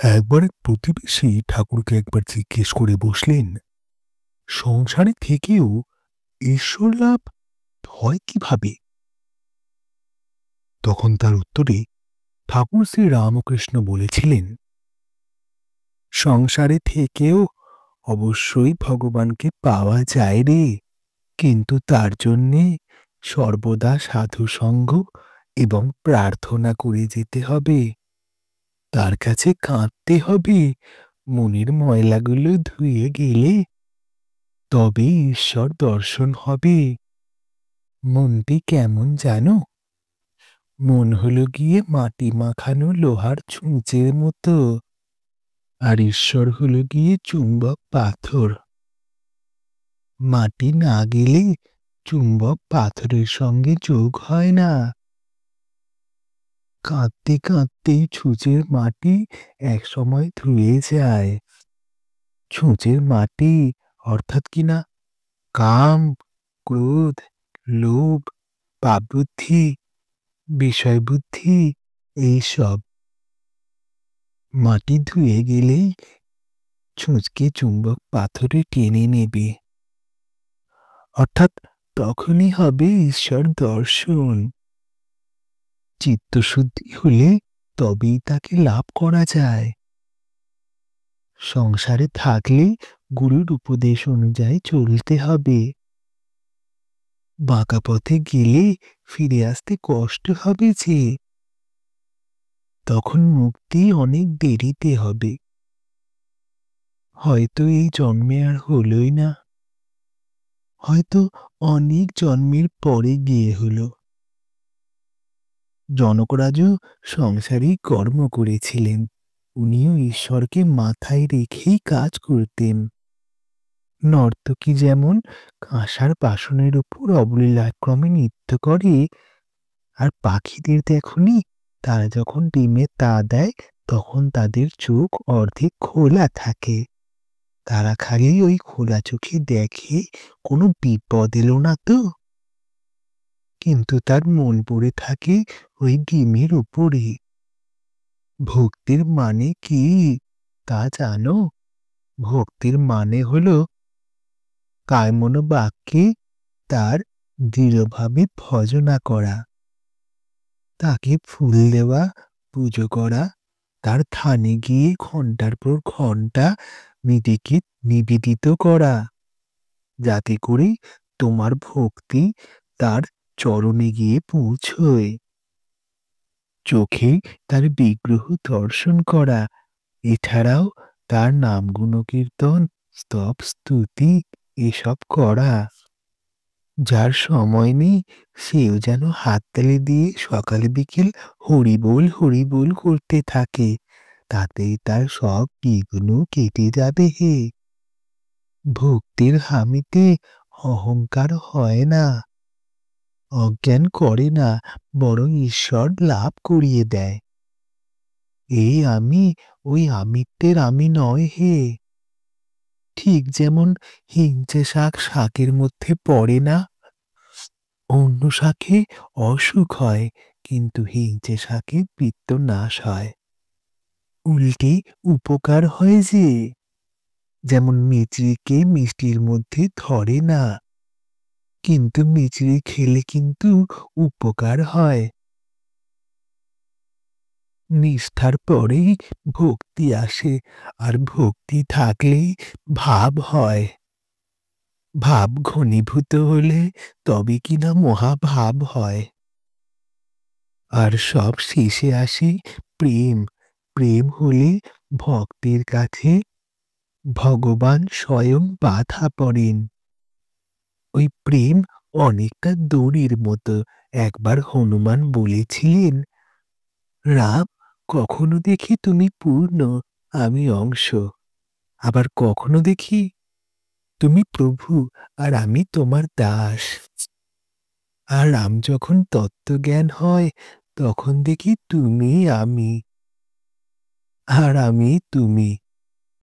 একবার এক প্রতিবেশী ঠাকুরকে একবার জিজ্ঞেস করে বসলেন, সংসারে থেকেও ঈশ্বর লাভ হয় কিভাবে? তখন তার উত্তরে ঠাকুর শ্রী রামকৃষ্ণ বলেছিলেন, সংসারে থেকেও অবশ্যই ভগবানকে পাওয়া যায় রে, কিন্তু তার জন্যে সর্বদা সাধুসঙ্গ এবং প্রার্থনা করে যেতে হবে। তার কাছে কাঁদতে হবে, মনের ময়লাগুলো ধুয়ে গেলে তবে ঈশ্বর দর্শন হবে। মনটি কেমন জানো? মন হলো গিয়ে মাটি মাখানো লোহার ছুঁচের মতো, আর ঈশ্বর হলো গিয়ে চুম্বক পাথর। মাটি না গেলে চুম্বক পাথরের সঙ্গে যোগ হয় না। কাঁদতে কাঁদতেই ছুঁচের মাটি একসময় ধুয়ে যায়। ছুঁচের মাটি অর্থাৎ কিনা কাম, ক্রোধ, লোভ, পাপবুদ্ধি, বিষয়বুদ্ধি, এইসব। মাটি ধুয়ে গেলেই ছুঁচকে চুম্বক পাথরে টেনে নেবে, অর্থাৎ তখনই হবে ঈশ্বর দর্শন। চিত্তশুদ্ধি হলে তবেই তাকে লাভ করা যায়। সংসারে থাকলে গুরুর উপদেশ অনুযায়ী চলতে হবে। বাঁকা পথে গেলে ফিরে আসতে কষ্ট হবে যে, তখন মুক্তি অনেক দেরিতে হবে। হয়তো এই জন্মে আর হলোই না, হয়তো অনেক জন্মের পরে গিয়ে হলো। জনকরাজও সংসারেই কর্ম করেছিলেন, উনিও ঈশ্বরকে মাথায় রেখেই কাজ করতেন। নর্তকী যেমন কাঁসার বাসনের উপর অবলীলাক্রমে নৃত্য করে, আর পাখিদের দেখনি, তারা যখন ডিমে তা দেয় তখন তাদের চোখ অর্ধেক খোলা থাকে। তারা খালি ওই খোলা চোখে দেখে কোনো বিপদ এলো না তো, কিন্তু তার মন পড়ে থাকে ওই ডিমের উপরে। ভক্তির মানে কি তা জানো? ভক্তির মানে হলো কায়মনোবাক্যে তার দৃঢ়ভাবে ভজনা করা, তাকে ফুল দেওয়া, পুজো করা, তার থানে গিয়ে ঘন্টার পর ঘন্টা নিজেকে নিবেদিত করা, যাতে করে তোমার ভক্তি তার চরণে গিয়ে পৌঁছয়। চোখে তার বিগ্রহ দর্শন করা, এছাড়াও তার নাম গুণকীর্তন, স্তব স্তুতি এসব করা। যার সময় নেই সেও যেন হাততালি দিয়ে সকালে বিকেল হরিবোল হরিবোল করতে থাকে, তাতেই তার সব বিঘ্ন কেটে যাবে হে। ভক্তির হামিতে অহংকার হয় না, অজ্ঞান করে না, বরং ঈশ্বর লাভ করিয়ে দেয়। এই আমি ওই আমিত্বের আমি নয় হে। ঠিক যেমন হিংচে শাক শাকের মধ্যে পড়ে না, অন্য শাকে অসুখ হয়, কিন্তু হিংচে শাকে পিত্ত নাশ হয়। উল্টে উপকার হয় যে, যেমন মিচড়িকে মিষ্টির মধ্যে ধরে না, কিন্তু মিচড়ি খেলে কিন্তু উপকার হয়। নিষ্ঠার পরেই ভক্তি আসে, আর ভক্তি থাকলেই ভাব হয়। ভাব ঘনীভূত হলে তবে কিনা মহাভাব হয়। আর সব শেষে আসে প্রেম। প্রেম হলে ভক্তের কাছে ভগবান স্বয়ং বাধা পড়েন। ওই প্রেম অনেকটা দড়ির মতো। একবার হনুমান বলেছিলেন, রাম, কখনো দেখি তুমি পূর্ণ, আমি অংশ। আবার কখনো দেখি তুমি প্রভু, আর আমি তোমার দাস। আর রাম যখন তত্ত্বজ্ঞান হয় তখন দেখি তুমি আমি, আর আমি তুমি।